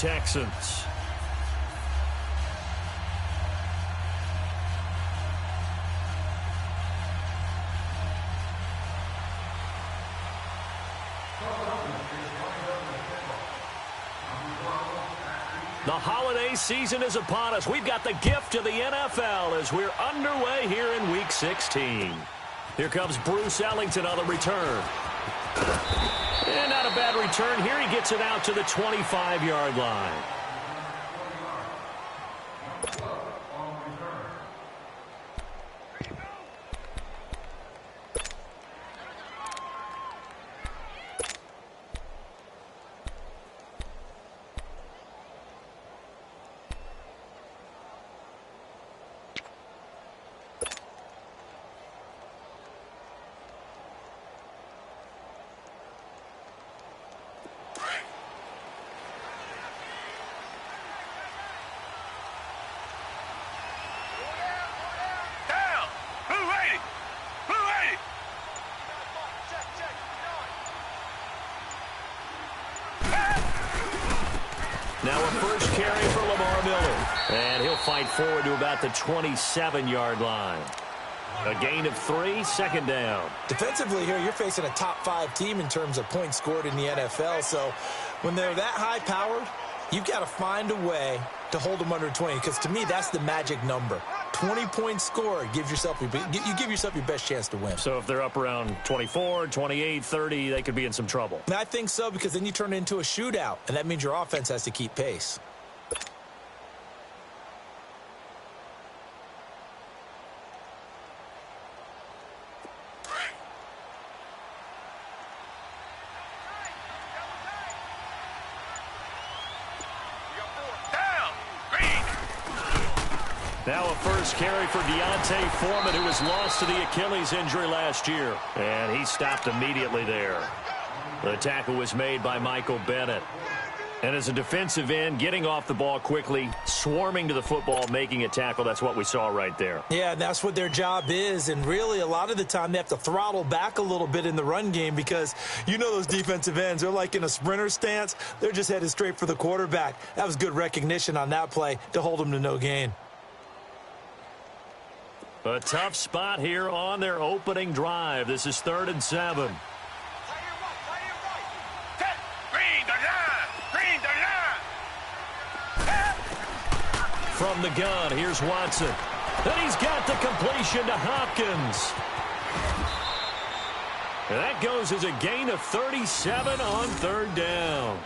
Texans. The holiday season is upon us. We've got the gift of the NFL as we're underway here in Week 16. Here comes Bruce Ellington on the return. And not a bad return here. He gets it out to the 25-yard line. Now a first carry for Lamar Miller. And he'll fight forward to about the 27-yard line. A gain of 3, second down. Defensively here, you're facing a top-5 team in terms of points scored in the NFL. So when they're that high-powered, you've got to find a way to hold them under 20. Because to me, that's the magic number. 20 points scored, you give yourself your best chance to win. So if they're up around 24, 28, 30, they could be in some trouble. And I think so, because then you turn it into a shootout, and that means your offense has to keep pace. Now a first carry for Deontay Foreman, who was lost to the Achilles injury last year. And he stopped immediately there. The tackle was made by Michael Bennett. And as a defensive end, getting off the ball quickly, swarming to the football, making a tackle, that's what we saw right there. Yeah, that's what their job is. And really, a lot of the time, they have to throttle back a little bit in the run game because you know those defensive ends, they're like in a sprinter stance. They're just headed straight for the quarterback. That was good recognition on that play to hold them to no gain. A tough spot here on their opening drive. This is 3rd and 7. From the gun, here's Watson. And he's got the completion to Hopkins. And that goes as a gain of 37 on 3rd down.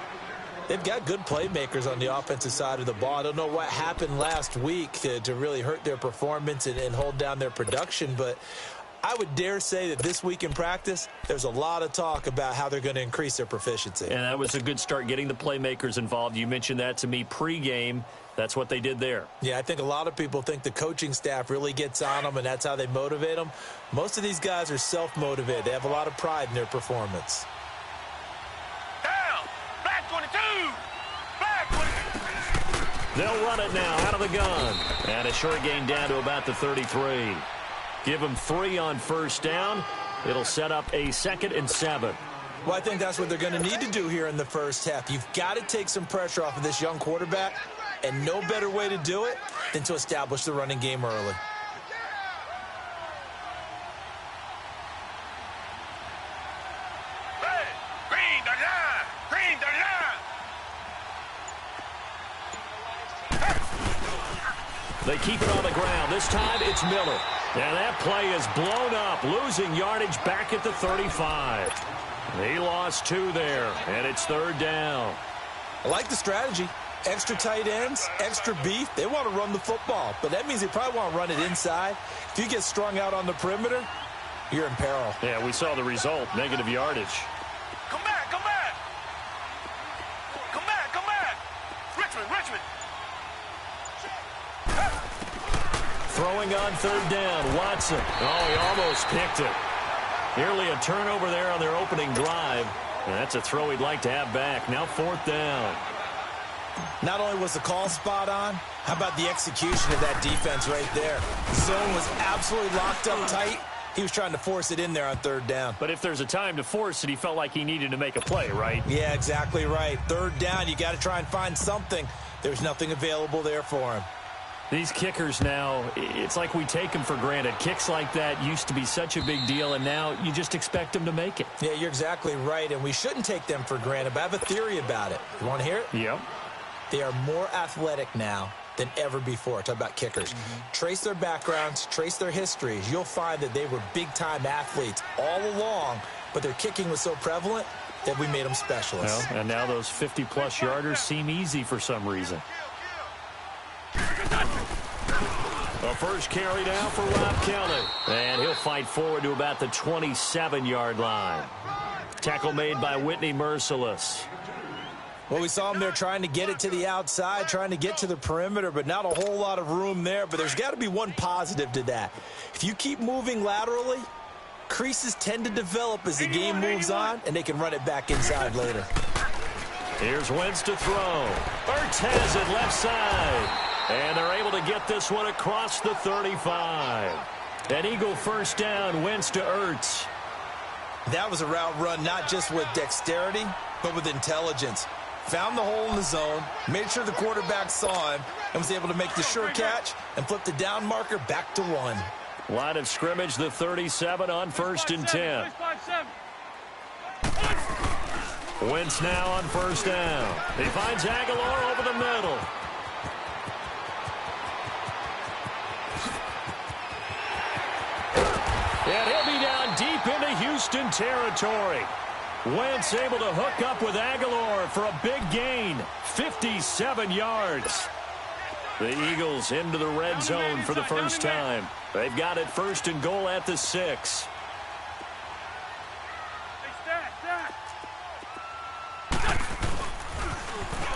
They've got good playmakers on the offensive side of the ball. I don't know what happened last week to really hurt their performance and hold down their production, but I would dare say that this week in practice, there's a lot of talk about how they're going to increase their proficiency. And that was a good start, getting the playmakers involved. You mentioned that to me pregame. That's what they did there. Yeah, I think a lot of people think the coaching staff really gets on them, and that's how they motivate them. Most of these guys are self-motivated. They have a lot of pride in their performance. They'll run it now out of the gun. And a short gain down to about the 33. Give them 3 on first down. It'll set up a 2nd and 7. Well, I think that's what they're going to need to do here in the first half. You've got to take some pressure off of this young quarterback, and no better way to do it than to establish the running game early. They keep it on the ground. This time it's Miller. And that play is blown up, losing yardage back at the 35. He lost 2 there, and it's 3rd down. I like the strategy. Extra tight ends, extra beef. They want to run the football, but that means they probably want to run it inside. If you get strung out on the perimeter, you're in peril. Yeah, we saw the result, negative yardage. Come back, come back. Come back, come back. Richmond. Throwing on 3rd down, Watson. Oh, he almost picked it. Nearly a turnover there on their opening drive. And that's a throw he'd like to have back. Now 4th down. Not only was the call spot on, how about the execution of that defense right there? Zone was absolutely locked up tight. He was trying to force it in there on third down. But if there's a time to force it, he felt like he needed to make a play, right? Yeah, exactly right. Third down, you got to try and find something. There's nothing available there for him. These kickers now, it's like we take them for granted. Kicks like that used to be such a big deal, and now you just expect them to make it. Yeah, you're exactly right, and we shouldn't take them for granted, but I have a theory about it. You want to hear it? Yep. They are more athletic now than ever before. Talk about kickers. Trace their backgrounds, trace their histories. You'll find that they were big-time athletes all along, but their kicking was so prevalent that we made them specialists. Well, and now those 50-plus yarders seem easy for some reason. The first carry now for Rob Kelly. And he'll fight forward to about the 27-yard line. Tackle made by Whitney Mercilus. Well, we saw him there trying to get it to the outside, trying to get to the perimeter, but not a whole lot of room there. But there's got to be one positive to that. If you keep moving laterally, creases tend to develop as the game moves on, and they can run it back inside later. Here's Wentz to throw. Ertz has it left side. And they're able to get this one across the 35. An Eagle first down, Wentz to Ertz. That was a route run not just with dexterity, but with intelligence. Found the hole in the zone, made sure the quarterback saw him, and was able to make the sure catch and flip the down marker back to 1. Line of scrimmage, the 37 on 1st and 10. Wentz now on first down. He finds Aguilar over the middle. And he'll be down deep into Houston territory. Wentz able to hook up with Aguilar for a big gain, 57 yards. The Eagles into the red zone for the first time. They've got it 1st and goal at the 6.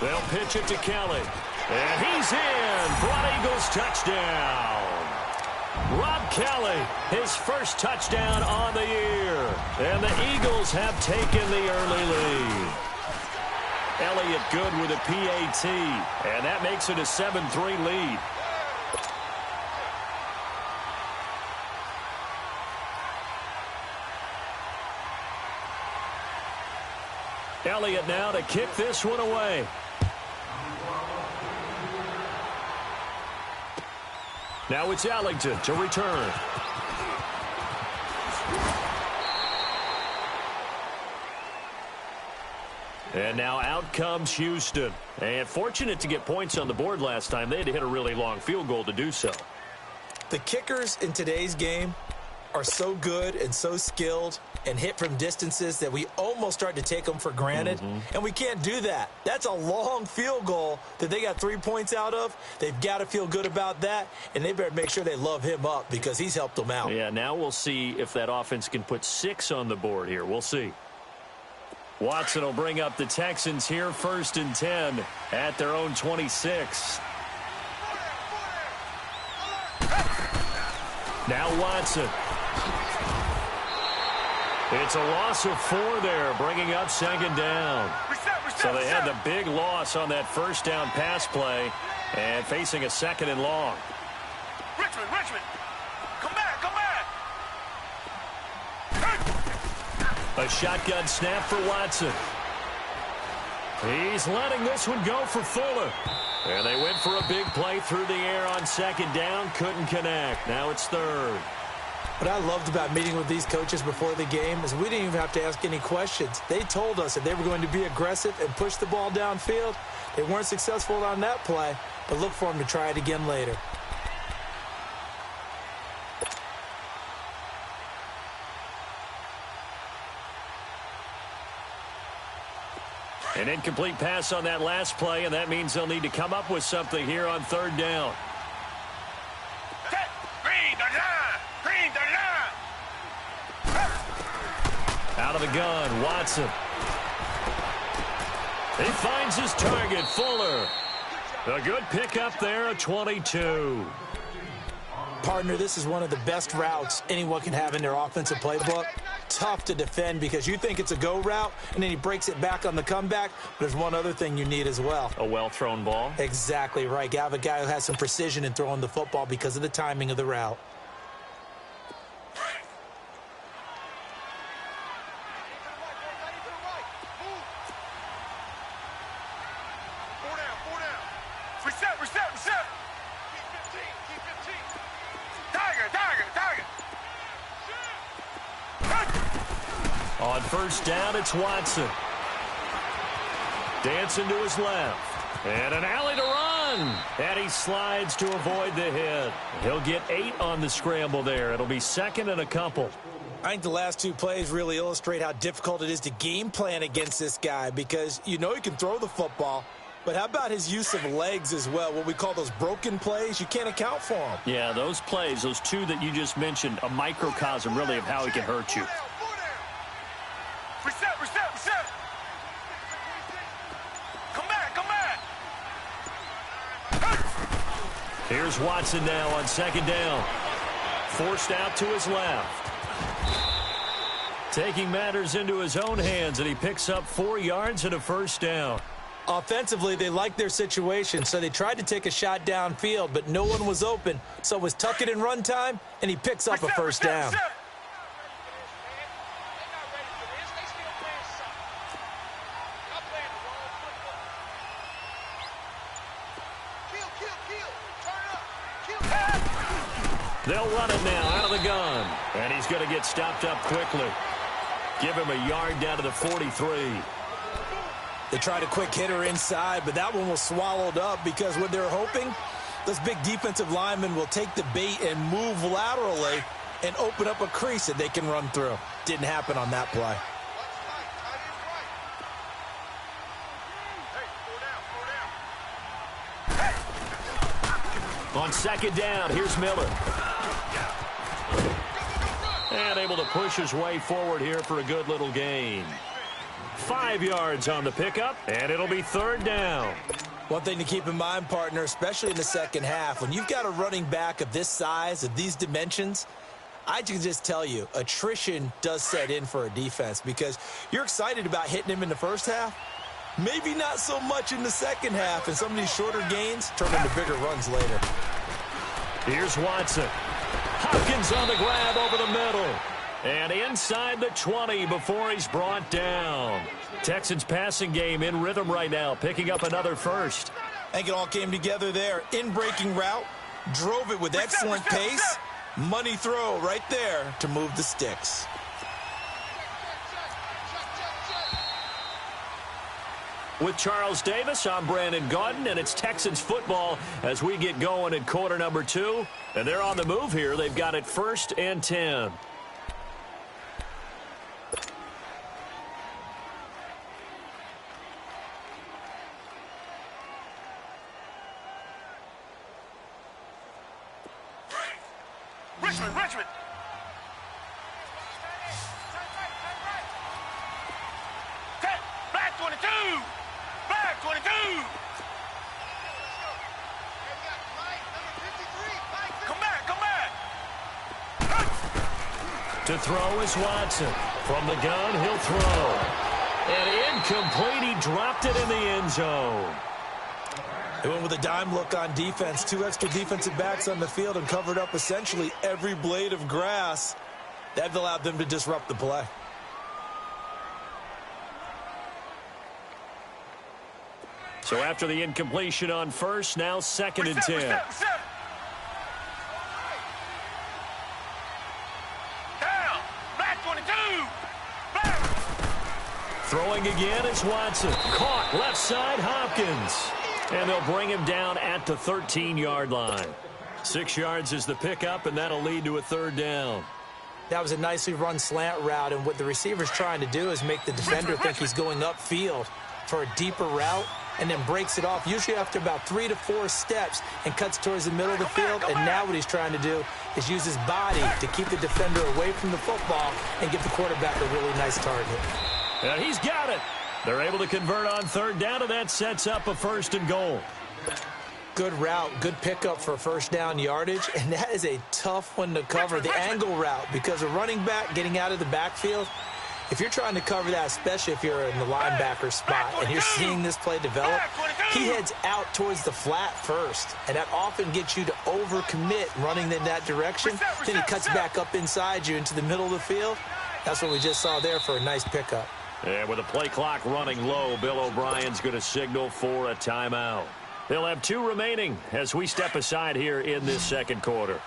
They'll pitch it to Kelly. And he's in. Broad Eagles touchdown. Rob Kelly, his first touchdown on the year. And the Eagles have taken the early lead. Elliott good with a PAT. And that makes it a 7-3 lead. Elliott now to kick this one away. Now it's Ellington to return. And now out comes Houston. And fortunate to get points on the board last time. They had to hit a really long field goal to do so. The kickers in today's game are so good and so skilled and hit from distances that we almost start to take them for granted. And we can't do that. That's a long field goal that they got 3 points out of. They've got to feel good about that, and they better make sure they love him up because he's helped them out. Yeah, now we'll see if that offense can put 6 on the board here. We'll see. Watson will bring up the Texans here 1st and 10 at their own 26. Now Watson. It's a loss of 4 there, bringing up 2nd down. So they had the big loss on that first down pass play and facing a 2nd and long. Richmond, come back. A shotgun snap for Watson. He's letting this one go for Fuller. And they went for a big play through the air on 2nd down. Couldn't connect. Now it's 3rd. What I loved about meeting with these coaches before the game is we didn't even have to ask any questions. They told us that they were going to be aggressive and push the ball downfield. They weren't successful on that play, but look for them to try it again later. An incomplete pass on that last play, and that means they'll need to come up with something here on 3rd down. Out of the gun, Watson. He finds his target, Fuller. A good pickup there, a 22. Partner, this is one of the best routes anyone can have in their offensive playbook. Tough to defend because you think it's a go route, and then he breaks it back on the comeback. There's one other thing you need as well. A well-thrown ball. Exactly right. You have a guy who has some precision in throwing the football because of the timing of the route. Reset, reset, reset. Keep 15. Tiger, tiger, tiger. On first down, it's Watson. Dancing to his left. And an alley to run. And he slides to avoid the hit. He'll get 8 on the scramble there. It'll be second and a couple. I think the last 2 plays really illustrate how difficult it is to game plan against this guy because you know he can throw the football, but how about his use of legs as well? What we call those broken plays, you can't account for them. Yeah, those plays, those 2 that you just mentioned, a microcosm really of how he can hurt you. Reset, reset, reset. Come back, come back. Here's Watson now on second down. Forced out to his left. Taking matters into his own hands, and he picks up 4 yards and a first down. Offensively, they liked their situation, so they tried to take a shot downfield, but no one was open. So it was tuck it in run time, and he picks up a first down. They'll run it now out of the gun, and he's going to get stopped up quickly. Give him a yard down to the 43. They tried a quick hitter inside, but that one was swallowed up because what they're hoping, this big defensive lineman will take the bait and move laterally and open up a crease that they can run through. Didn't happen on that play. On second down, here's Miller. And able to push his way forward here for a good little gain. 5 yards on the pickup, and it'll be third down. One thing to keep in mind, partner, especially in the second half, when you've got a running back of this size, of these dimensions, I can just tell you, attrition does set in for a defense because you're excited about hitting him in the first half. Maybe not so much in the second half, and some of these shorter gains turn into bigger runs later. Here's Watson. Hopkins on the grab over the middle. And inside the 20 before he's brought down. Texans passing game in rhythm right now, picking up another first. I think it all came together there. In-breaking route, drove it with excellent pace. Money throw right there to move the sticks. With Charles Davis, I'm Brandon Gaudin, and it's Texans football as we get going in quarter number 2. And they're on the move here. They've got it 1st and 10. Richmond, Richmond. Black 22. Black 22. Come back, come back. To throw is Watson. From the gun, he'll throw. And incomplete. He dropped it in the end zone. They went with a dime look on defense. 2 extra defensive backs on the field and covered up essentially every blade of grass. That allowed them to disrupt the play. So after the incompletion on first, now 2nd and 10. Down. Black 22. Black. Throwing again is Watson. Caught left side, Hopkins. And they'll bring him down at the 13-yard line. 6 yards is the pickup, and that'll lead to a third down. That was a nicely run slant route, and what the receiver's trying to do is make the defender think he's going upfield for a deeper route, and then breaks it off, usually after about 3 to 4 steps, and cuts towards the middle of the field. And now what he's trying to do is use his body to keep the defender away from the football and give the quarterback a really nice target. And he's got it. They're able to convert on third down, and that sets up a 1st and goal. Good route, good pickup for first down yardage, and that is a tough one to cover, the angle route, because a running back getting out of the backfield, if you're trying to cover that, especially if you're in the linebacker spot and you're seeing this play develop, he heads out towards the flat first, and that often gets you to overcommit running in that direction. Then he cuts back up inside you into the middle of the field. That's what we just saw there for a nice pickup. And with the play clock running low, Bill O'Brien's going to signal for a timeout. They'll have 2 remaining as we step aside here in this second quarter.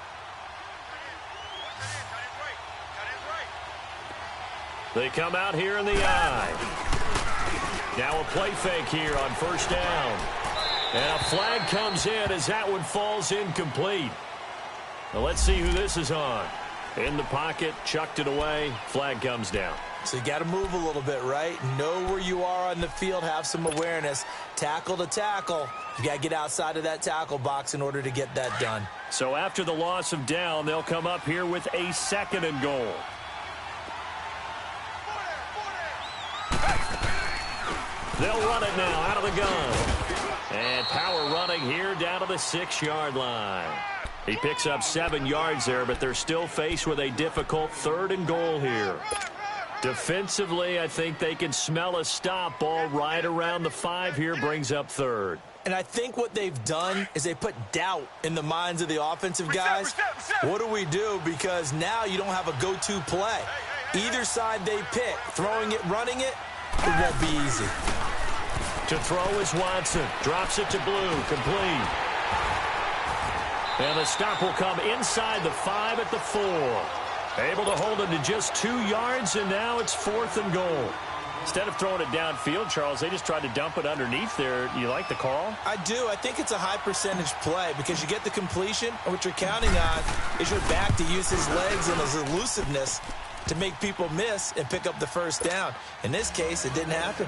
They come out here in the eye. Now a play fake here on first down. And a flag comes in as that one falls incomplete. Now let's see who this is on. In the pocket, chucked it away, flag comes down. So you got to move a little bit, right? Know where you are on the field, have some awareness. Tackle to tackle. You got to get outside of that tackle box in order to get that done. So after the loss of down, they'll come up here with a 2nd and goal. They'll run it now out of the gun. And power running here down to the 6-yard line. He picks up 7 yards there, but they're still faced with a difficult 3rd and goal here. Defensively, I think they can smell a stop. Ball right around the 5 here, brings up 3rd. And I think what they've done is they put doubt in the minds of the offensive guys. What do we do? Because now you don't have a go-to play. Either side they pick, throwing it, running it, it won't be easy. To throw is Watson. Drops it to Blue. Complete. And the stop will come inside the 5 at the 4. Able to hold it to just 2 yards, and now it's 4th and goal. Instead of throwing it downfield, Charles, they just tried to dump it underneath there. You like the call? I do. I think it's a high percentage play because you get the completion, and what you're counting on is your back to use his legs and his elusiveness to make people miss and pick up the first down. In this case, it didn't happen.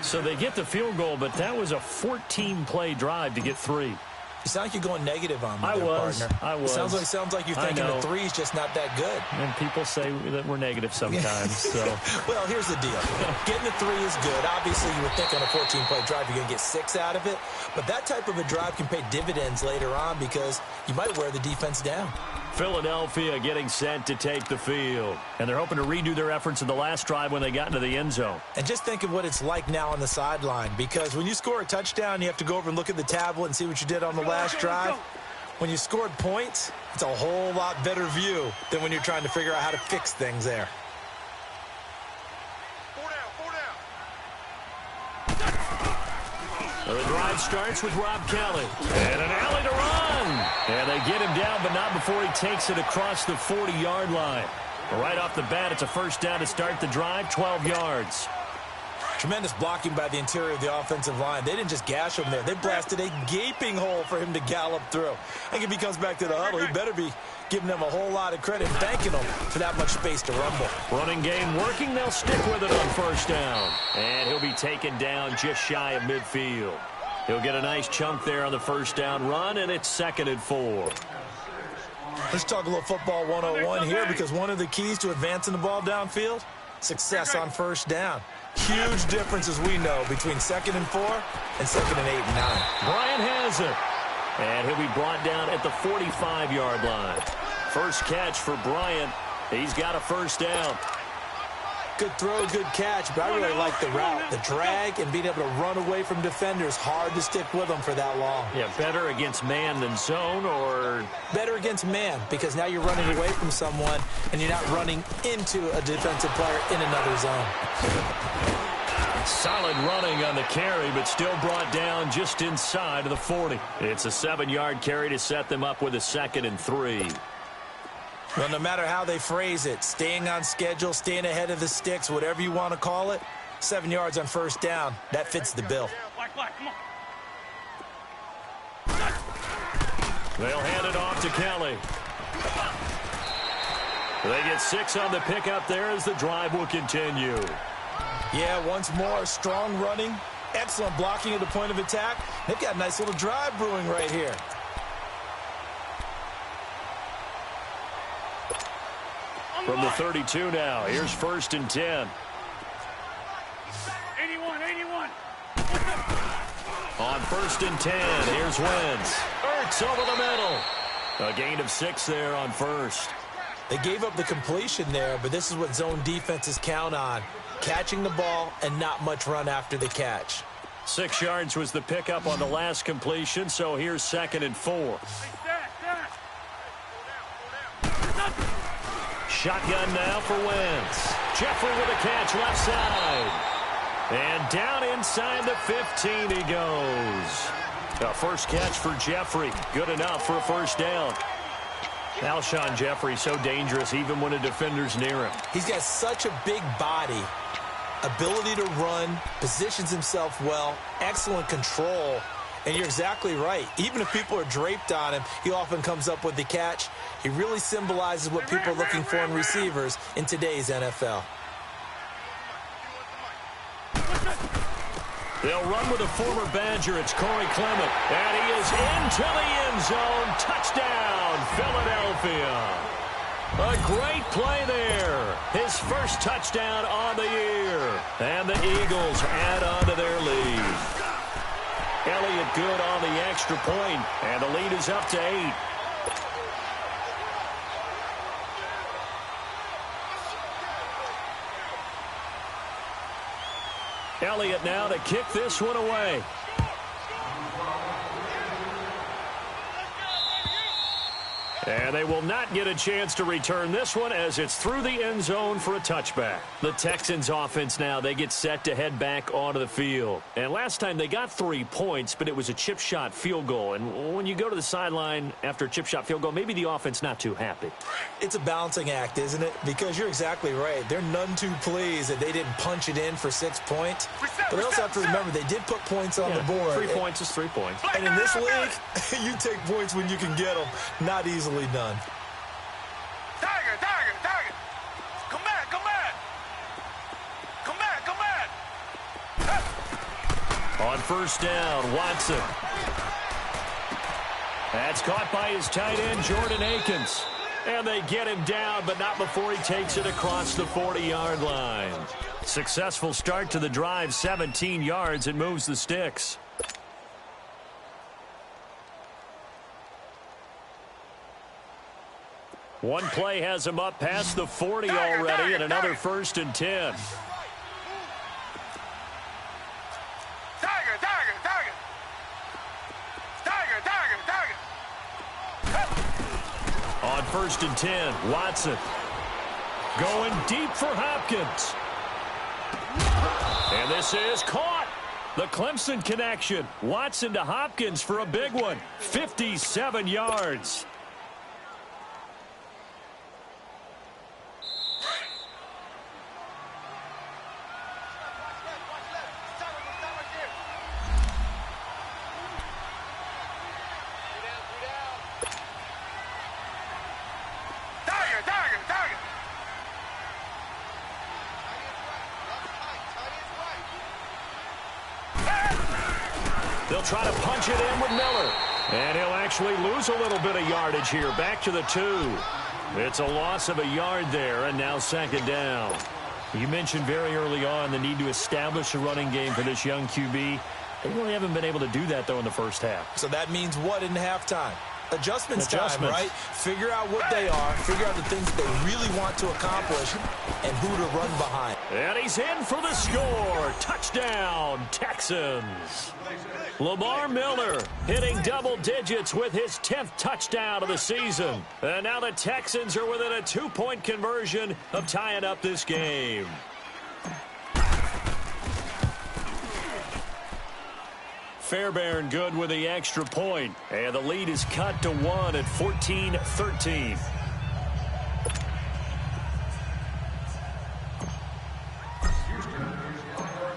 So they get the field goal, but that was a 14-play drive to get 3. You sound like you're going negative on me, I was. It sounds like you're thinking the 3's just not that good. And people say that we're negative sometimes. So. Well, here's the deal. Getting the 3 is good. Obviously, you would think on a 14-play drive you're going to get 6 out of it. But that type of a drive can pay dividends later on because you might wear the defense down. Philadelphia getting set to take the field. And they're hoping to redo their efforts in the last drive when they got into the end zone. And just think of what it's like now on the sideline, because when you score a touchdown, you have to go over and look at the tablet and see what you did on the last drive. When you scored points, it's a whole lot better view than when you're trying to figure out how to fix things there. So the drive starts with Rob Kelly. And an alley to run. And they get him down, but not before he takes it across the 40-yard line. Right off the bat, it's a first down to start the drive, 12 yards. Tremendous blocking by the interior of the offensive line. They didn't just gash him there. They blasted a gaping hole for him to gallop through. I think if he comes back to the huddle, he better be giving them a whole lot of credit, thanking them for that much space to rumble. Running game working. They'll stick with it on first down. And he'll be taken down just shy of midfield. He'll get a nice chunk there on the first down run, and it's 2nd and 4. Let's talk a little football 101 here, because one of the keys to advancing the ball downfield, success on first down. Huge difference, as we know, between 2nd and 4 and 2nd and 8 and 9. Bryant has it. And he'll be brought down at the 45-yard line. First catch for Bryant. He's got a first down. Good throw, good catch, but I really like the route. The drag and being able to run away from defenders. Hard to stick with them for that long. Yeah, better against man than zone, or? Better against man, because now you're running away from someone and you're not running into a defensive player in another zone. Solid running on the carry, but still brought down just inside of the 40. It's a 7-yard carry to set them up with a 2nd and 3. Well, no matter how they phrase it, staying on schedule, staying ahead of the sticks, whatever you want to call it, 7 yards on first down, that fits the bill. They'll hand it off to Kelly. They get 6 on the pickup there as the drive will continue. Yeah, once more, strong running, excellent blocking at the point of attack. They've got a nice little drive brewing right here. From the 32 now, here's 1st and 10. 81. On 1st and 10, here's Wentz. Ertz over the middle. A gain of 6 there on first. They gave up the completion there, but this is what zone defenses count on. Catching the ball and not much run after the catch. 6 yards was the pickup on the last completion, so here's 2nd and 4. Shotgun now for Wentz. Jeffrey with a catch left side. And down inside the 15 he goes. A first catch for Jeffrey. Good enough for a first down. Alshon Jeffrey so dangerous even when a defender's near him. He's got such a big body, ability to run, positions himself well, excellent control. And you're exactly right. Even if people are draped on him, he often comes up with the catch. He really symbolizes what people are looking for in receivers in today's NFL. They'll run with a former Badger. It's Corey Clement. And he is into the end zone. Touchdown, Philadelphia. A great play there. His first touchdown on the year. And the Eagles add on to their lead. Elliott good on the extra point. And the lead is up to 8. Elliott now to kick this one away. And they will not get a chance to return this one as it's through the end zone for a touchback. The Texans offense now, they get set to head back onto the field. And last time they got 3 points, but it was a chip shot field goal. And when you go to the sideline after a chip shot field goal, maybe the offense not too happy. It's a balancing act, isn't it? Because you're exactly right. They're none too pleased that they didn't punch it in for 6 points. But they also have to remember they did put points on the board. 3 points is 3 points. And in this league, you take points when you can get them. Not easily done. Tiger, Tiger, Tiger. Come back, come back. Come back, come back. On first down, Watson. That's caught by his tight end, Jordan Akins. And they get him down, but not before he takes it across the 40-yard line. Successful start to the drive, 17 yards, and moves the sticks. One play has him up past the 40 already, and another 1st and 10. Tiger, Tiger, Tiger. Tiger, Tiger, Tiger. On 1st and 10, Watson. Going deep for Hopkins. And this is caught. The Clemson connection. Watson to Hopkins for a big one. 57 yards. They'll try to punch it in with Miller. And he'll actually lose a little bit of yardage here. Back to the 2. It's a loss of a yard there, and now 2nd down. You mentioned very early on the need to establish a running game for this young QB. They really haven't been able to do that, though, in the first half. So that means what in halftime? Adjustments time, right? Figure out what they are, figure out the things that they really want to accomplish, and who to run behind. And he's in for the score. Touchdown, Texans. Lamar Miller hitting double digits with his 10th touchdown of the season. And now the Texans are within a 2-point conversion of tying up this game. Fairbairn good with the extra point. And the lead is cut to 1 at 14-13.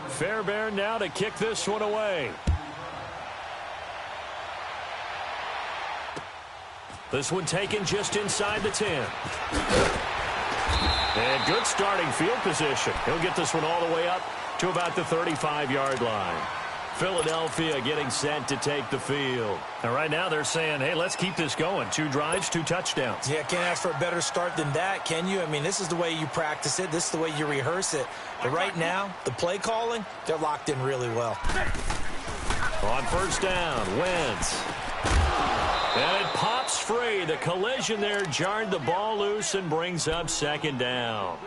Fairbairn now to kick this one away. This one taken just inside the 10. And good starting field position. He'll get this one all the way up to about the 35-yard line. Philadelphia getting set to take the field. And right now they're saying, hey, let's keep this going. 2 drives, 2 touchdowns. Yeah, can't ask for a better start than that, can you? I mean, this is the way you practice it. This is the way you rehearse it. But right now, the play calling, they're locked in really well. On first down, Wentz. And it pops free. The collision there jarred the ball loose and brings up 2nd down.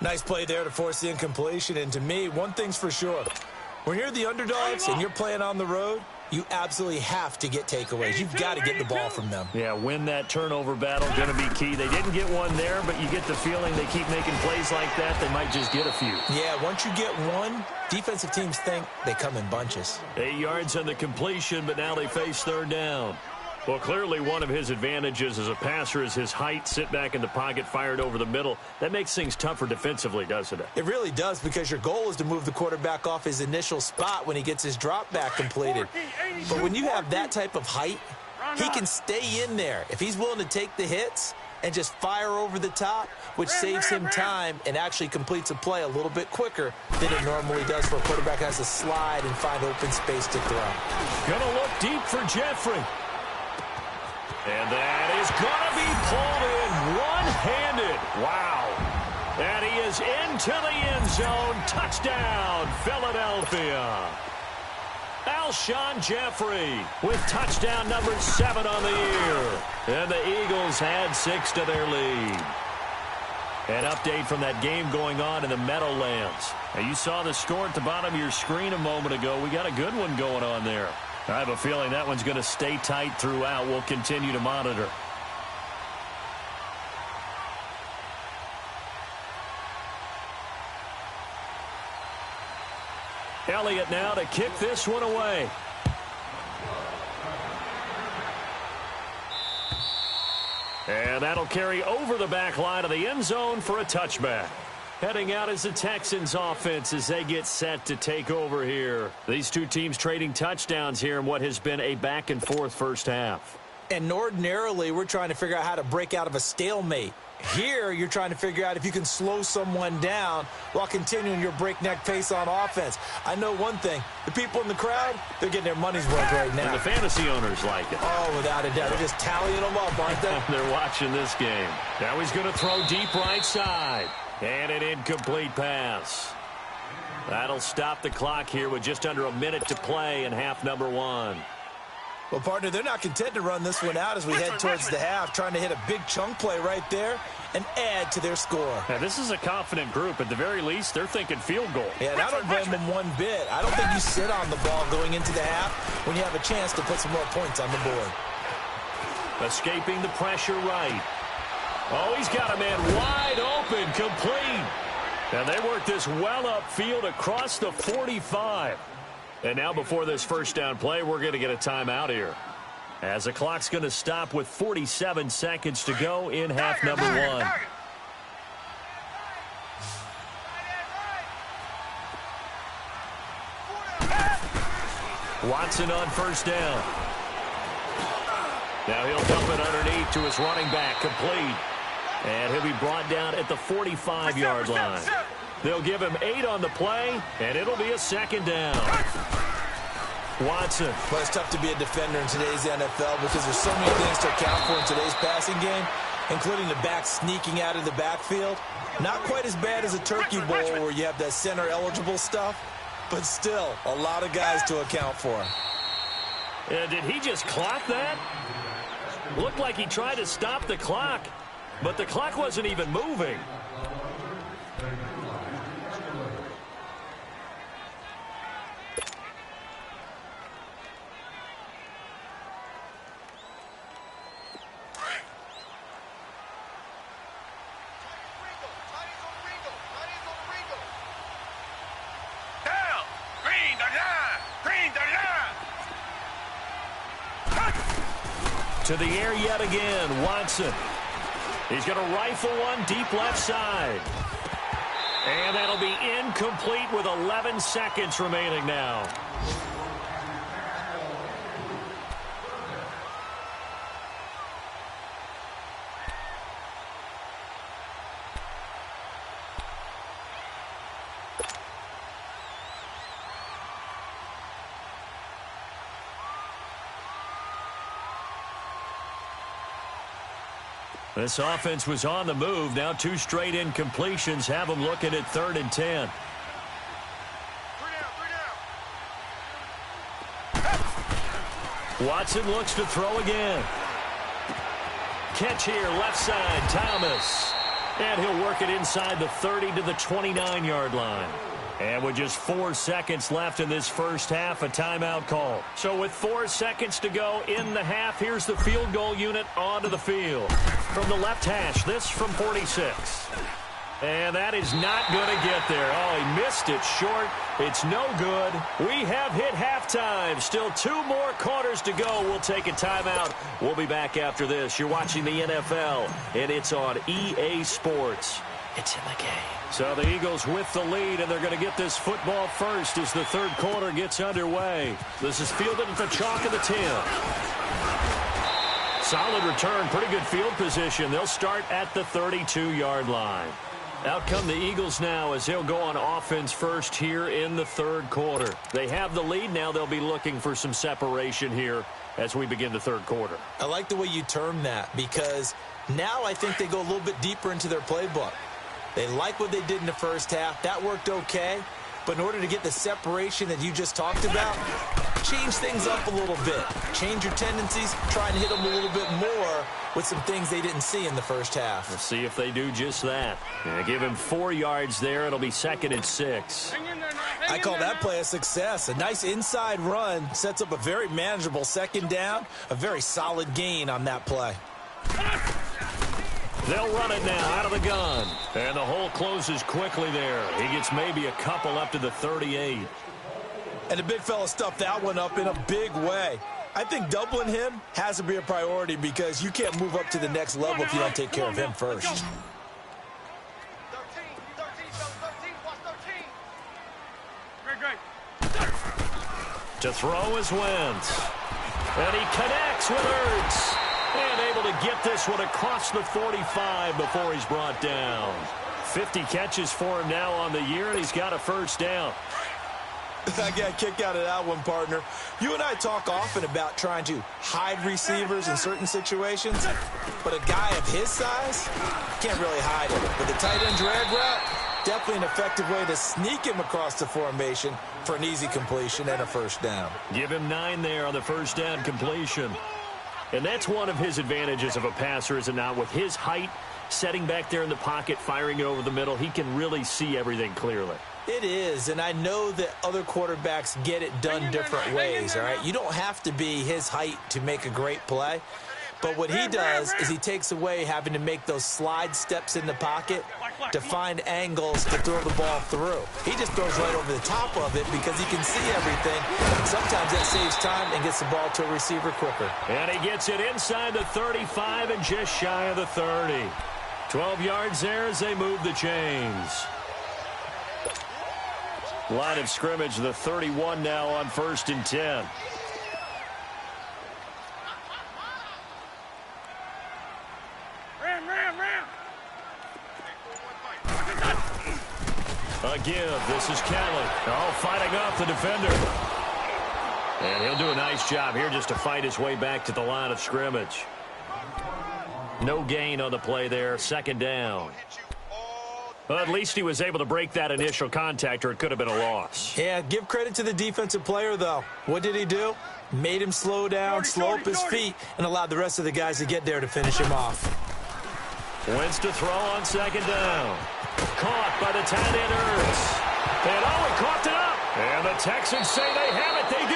Nice play there to force the incompletion. And to me, one thing's for sure. When you're the underdogs and you're playing on the road, You absolutely have to get takeaways. You've got to get the ball from them. Yeah, win that turnover battle, going to be key. They didn't get one there, but you get the feeling they keep making plays like that, they might just get a few. Yeah, once you get one, defensive teams think they come in bunches. 8 yards on the completion, but now they face third down. Well, clearly one of his advantages as a passer is his height, sit back in the pocket, fired over the middle. That makes things tougher defensively, doesn't it? It really does, because your goal is to move the quarterback off his initial spot when he gets his drop back completed. But when you have that type of height, he can stay in there. If he's willing to take the hits and just fire over the top, which saves him time and actually completes a play a little bit quicker than it normally does for a quarterback has to slide and find open space to throw. Gonna look deep for Jeffrey. And that is going to be pulled in one-handed. Wow. And he is into the end zone. Touchdown, Philadelphia. Alshon Jeffrey with touchdown number 7 on the year. And the Eagles add 6 to their lead. An update from that game going on in the Meadowlands. Now, you saw the score at the bottom of your screen a moment ago. We got a good one going on there. I have a feeling that one's going to stay tight throughout. We'll continue to monitor. Elliott now to kick this one away. And that'll carry over the back line of the end zone for a touchback. Heading out is the Texans offense as they get set to take over here. These two teams trading touchdowns here in what has been a back-and-forth first half. And ordinarily, we're trying to figure out how to break out of a stalemate. Here, you're trying to figure out if you can slow someone down while continuing your breakneck pace on offense. I know one thing. The people in the crowd, they're getting their money's worth right now. And the fantasy owners like it. Oh, without a doubt. They're just tallying them up, aren't they? They're watching this game. Now he's going to throw deep right side. And an incomplete pass. That'll stop the clock here with just under a minute to play in half number 1. Well, partner, they're not content to run this one out as we head towards the half, trying to hit a big chunk play right there and add to their score. Now, this is a confident group. At the very least, they're thinking field goal. Yeah, and I don't blame them one bit. I don't think you sit on the ball going into the half when you have a chance to put some more points on the board. Escaping the pressure right. Oh, he's got a man wide open, complete. And they work this well upfield across the 45. And now before this first down play, we're going to get a timeout here. As the clock's going to stop with 47 seconds to go in half number 1. Watson on first down. Now he'll dump it underneath to his running back, complete. And he'll be brought down at the 45-yard line. They'll give him 8 on the play, and it'll be a second down. Watson. Well, it's tough to be a defender in today's NFL because there's so many things to account for in today's passing game, including the back sneaking out of the backfield. Not quite as bad as a turkey bowl where you have that center-eligible stuff, but still a lot of guys to account for. Did he just clock that? Looked like he tried to stop the clock, but the clock wasn't even moving. To the air yet again, Watson. He's going to rifle one deep left side. And that'll be incomplete with 11 seconds remaining now. This offense was on the move. Now 2 straight incompletions have them looking at 3rd and 10. Watson looks to throw again. Catch here, left side, Thomas. And he'll work it inside the 30 to the 29-yard line. And with just 4 seconds left in this first half, a timeout call. So with 4 seconds to go in the half, here's the field goal unit onto the field. From the left hash, this from 46. And that is not going to get there. Oh, he missed it short. It's no good. We have hit halftime. Still 2 more quarters to go. We'll take a timeout. We'll be back after this. You're watching the NFL, and it's on EA Sports. It's in the game. So the Eagles with the lead, and they're going to get this football first as the third quarter gets underway. This is fielded at the chalk of the 10. Solid return, pretty good field position. They'll start at the 32-yard line. Out come the Eagles now as they'll go on offense first here in the third quarter. They have the lead. Now they'll be looking for some separation here as we begin the third quarter. I like the way you term that because now I think they go a little bit deeper into their playbook. They like what they did in the first half. That worked okay. But in order to get the separation that you just talked about, change things up a little bit. Change your tendencies. Try and hit them a little bit more with some things they didn't see in the first half. We'll see if they do just that. And give him 4 yards there. It'll be 2nd and 6. I call that play a success. A nice inside run sets up a very manageable second down. A very solid gain on that play. They'll run it now out of the gun. And the hole closes quickly there. He gets maybe a couple up to the 38. And the big fella stuffed that one up in a big way. I think doubling him has to be a priority because you can't move up to the next level if you don't take care of him first. To throw is Wentz. And he connects with Ertz. And able to get this one across the 45 before he's brought down. 50 catches for him now on the year, and he's got a first down. I got a kick out of that one, partner. You and I talk often about trying to hide receivers in certain situations, but a guy of his size can't really hide him. With the tight end drag route, definitely an effective way to sneak him across the formation for an easy completion and a first down. Give him 9 there on the first down completion. And that's one of his advantages of a passer, is it not? With his height, setting back there in the pocket, firing it over the middle, he can really see everything clearly. It is, and I know that other quarterbacks get it done different ways, all right? You don't have to be his height to make a great play. But what he does is he takes away having to make those slide steps in the pocket to find angles to throw the ball through. He just throws right over the top of it because he can see everything. And sometimes that saves time and gets the ball to a receiver quicker. And he gets it inside the 35 and just shy of the 30. 12 yards there as they move the chains. Line of scrimmage, the 31 now on 1st and 10. A give. This is Kelly. Oh, fighting off the defender. And he'll do a nice job here just to fight his way back to the line of scrimmage. No gain on the play there. 2nd down. Well, at least he was able to break that initial contact, or it could have been a loss. Yeah, give credit to the defensive player, though. What did he do? Made him slow down, slow up his feet, and allowed the rest of the guys to get there to finish him off. Wentz to throw on 2nd down. Caught by the tight end Ertz. And he coughed it up. And the Texans say they have it. They do.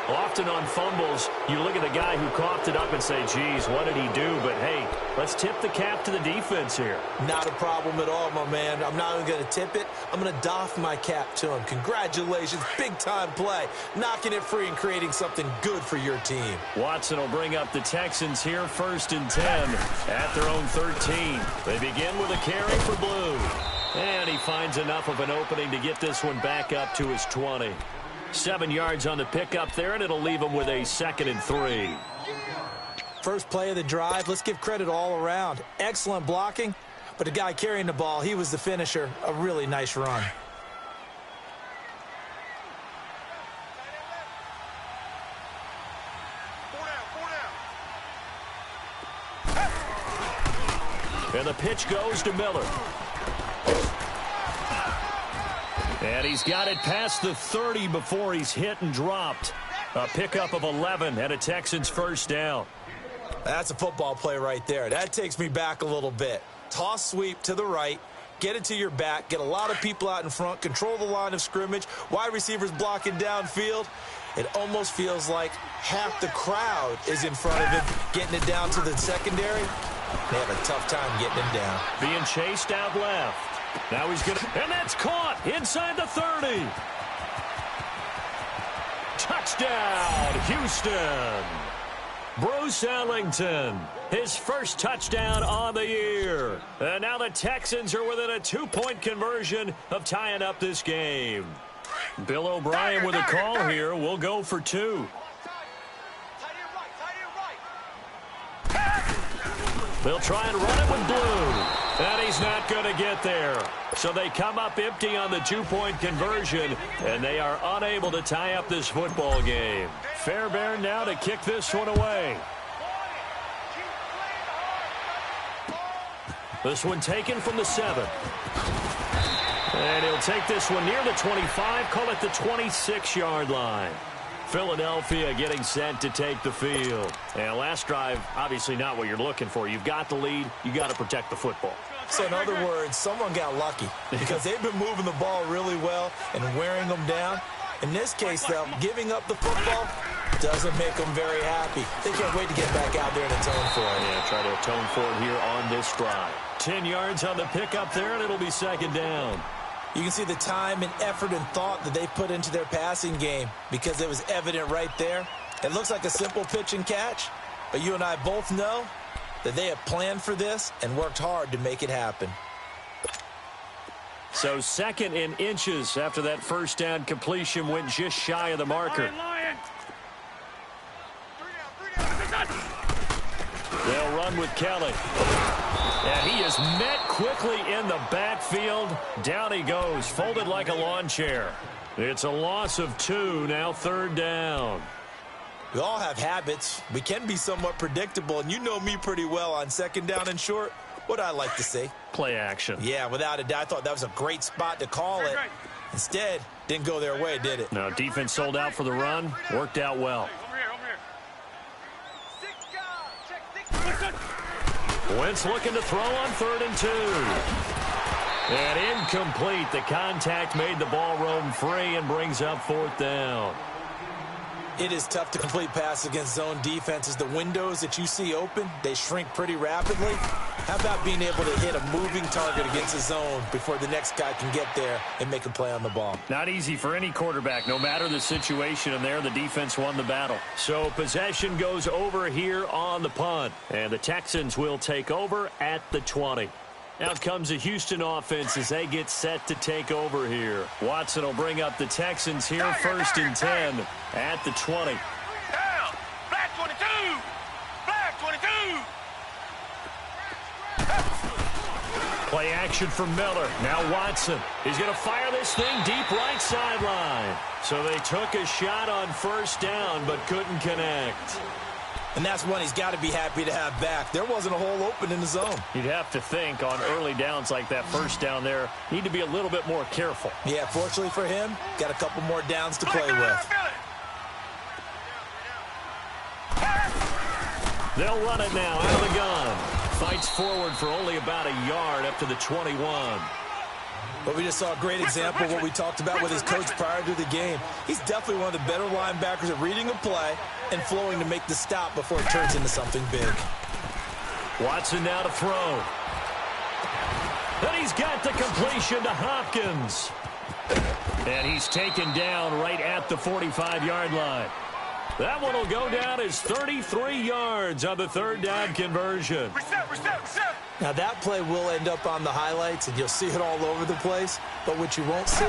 Often on fumbles, you look at the guy who coughed it up and say, geez, what did he do? But, hey, let's tip the cap to the defense here. Not a problem at all, my man. I'm not even going to tip it. I'm going to doff my cap to him. Congratulations. Big-time play. Knocking it free and creating something good for your team. Watson will bring up the Texans here 1st and 10 at their own 13. They begin with a carry for Blue. And he finds enough of an opening to get this one back up to his 20. 7 yards on the pickup there, and it'll leave him with a 2nd and 3. First play of the drive. Let's give credit all around. Excellent blocking, but the guy carrying the ball, he was the finisher. A really nice run. And the pitch goes to Miller. And he's got it past the 30 before he's hit and dropped. A pickup of 11 and a Texans first down. That's a football play right there. That takes me back a little bit. Toss sweep to the right. Get it to your back, get a lot of people out in front, control the line of scrimmage, wide receivers blocking downfield. It almost feels like half the crowd is in front of him, getting it down to the secondary. They have a tough time getting him down. Being chased out left. Now he's going to, and that's caught inside the 30. Touchdown, Houston. Bruce Ellington, his first touchdown on the year. And now the Texans are within a 2-point conversion of tying up this game. Bill O'Brien with a call here. We'll go for 2. They'll try and run it with Blue. And he's not going to get there. So they come up empty on the 2-point conversion, and they are unable to tie up this football game. Fairbairn now to kick this one away. This one taken from the 7. And he'll take this one near the 25, call it the 26-yard line. Philadelphia getting set to take the field. And last drive, obviously not what you're looking for. You've got the lead. You got to protect the football. So in other words, someone got lucky because they've been moving the ball really well and wearing them down. In this case, though, giving up the football doesn't make them very happy. They can't wait to get back out there and atone for it. Yeah, try to atone for it here on this drive. 10 yards on the pickup there, and it'll be second down. You can see the time and effort and thought that they put into their passing game because it was evident right there. It looks like a simple pitch and catch, but you and I both know that they have planned for this and worked hard to make it happen. So second in inches after that first down completion went just shy of the marker. They'll run with Kelly. And he is met quickly in the backfield. Down he goes, folded like a lawn chair. It's a loss of 2, now third down. We all have habits. We can be somewhat predictable, and you know me pretty well on second down and short. What I like to see. Play action. Yeah, without a doubt. I thought that was a great spot to call it. Instead, didn't go their way, did it? No, defense sold out for the run. Worked out well. Wentz looking to throw on 3rd and 2. And incomplete. The contact made the ball roam free and brings up 4th down. It is tough to complete passes against zone defenses. The windows that you see open, they shrink pretty rapidly. How about being able to hit a moving target against a zone before the next guy can get there and make a play on the ball? Not easy for any quarterback, no matter the situation. And there, the defense won the battle. So possession goes over here on the punt. And the Texans will take over at the 20. Out comes the Houston offense as they get set to take over here. Watson will bring up the Texans here, 1st and 10 at the 20. Down. Black 22. Black 22. Play action for Miller. Now Watson. He's going to fire this thing deep right sideline. So they took a shot on 1st down but couldn't connect. And that's one he's got to be happy to have back. There wasn't a hole open in the zone. You'd have to think on early downs like that 1st down there, need to be a little bit more careful. Yeah, fortunately for him, got a couple more downs to play with. They'll run it now out of the gun. Fights forward for only about a yard up to the 21. But we just saw a great example of what we talked about with his coach prior to the game. He's definitely one of the better linebackers at reading a play and flowing to make the stop before it turns into something big. Watson now to throw. And he's got the completion to Hopkins. And he's taken down right at the 45-yard line. That one will go down as 33 yards on the 3rd down conversion. Reset. Now that play will end up on the highlights, and you'll see it all over the place. But what you won't see,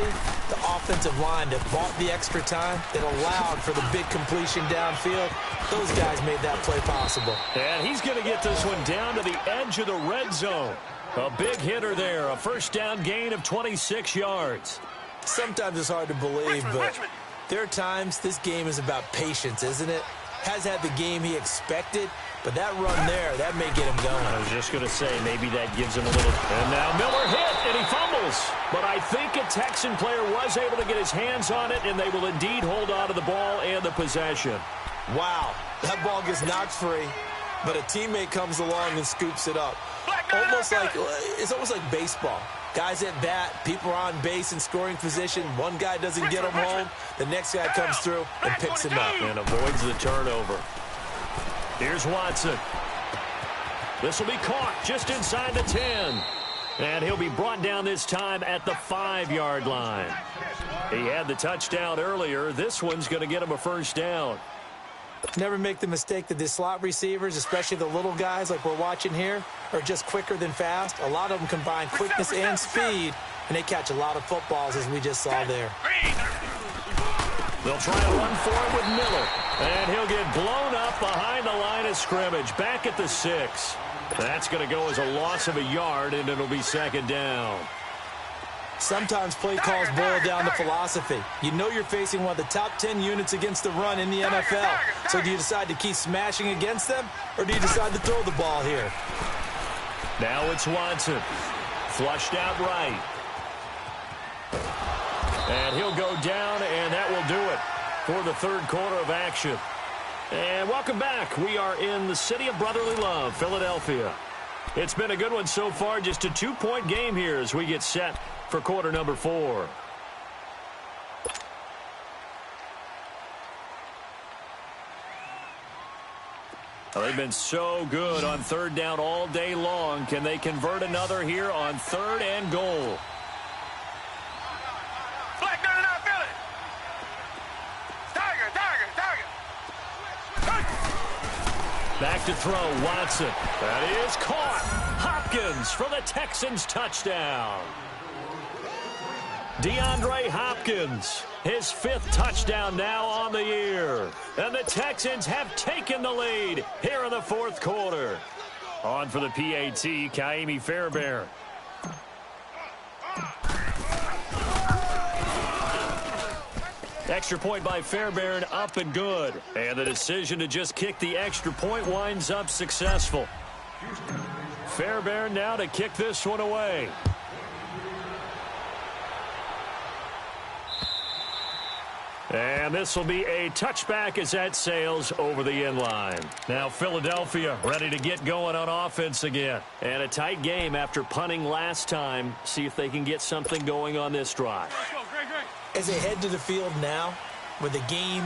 the offensive line that bought the extra time, that allowed for the big completion downfield. Those guys made that play possible. And he's going to get this one down to the edge of the red zone. A big hitter there, a 1st down gain of 26 yards. Sometimes it's hard to believe, but there are times this game is about patience, isn't it? Has had the game he expected, but that run there, that may get him going. I was just going to say, maybe that gives him a little. And now Miller hit, and he fumbles. But I think a Texan player was able to get his hands on it, and they will indeed hold on to the ball and the possession. Wow, that ball gets knocked free, but a teammate comes along and scoops it up. It's almost like baseball. Guys at bat, people are on base in scoring position. One guy doesn't get him home. The next guy comes through and picks him up. And avoids the turnover. Here's Watson. This will be caught just inside the 10. And he'll be brought down this time at the 5-yard line. He had the touchdown earlier. This one's going to get him a first down. Never make the mistake that the slot receivers, especially the little guys like we're watching here, are just quicker than fast. A lot of them combine quickness and speed, and they catch a lot of footballs, as we just saw there. They'll try to run for it with Miller. And he'll get blown up behind the line of scrimmage, back at the 6. That's going to go as a loss of a yard, and it'll be second down. Sometimes play calls boil down to philosophy. You know you're facing one of the top 10 units against the run in the NFL. So do you decide to keep smashing against them, or do you decide to throw the ball here? Now it's Watson. Flushed out right. And he'll go down, and that will do it for the third quarter of action. And welcome back. We are in the city of brotherly love, Philadelphia. It's been a good one so far. Just a 2-point game here as we get set for quarter number 4. Well, they've been so good on third down all day long. Can they convert another here on 3rd and goal? Black down and out, Philly. Tiger. Back to throw, Watson. That is caught. Hopkins for the Texans touchdown. DeAndre Hopkins, his 5th touchdown now on the year. And the Texans have taken the lead here in the 4th quarter. On for the PAT, Ka'imi Fairbairn. Extra point by Fairbairn, up and good. And the decision to just kick the extra point winds up successful. Fairbairn now to kick this one away. And this will be a touchback as that sails over the end line. Now Philadelphia ready to get going on offense again. And a tight game after punting last time. See if they can get something going on this drive. As they head to the field now, with the game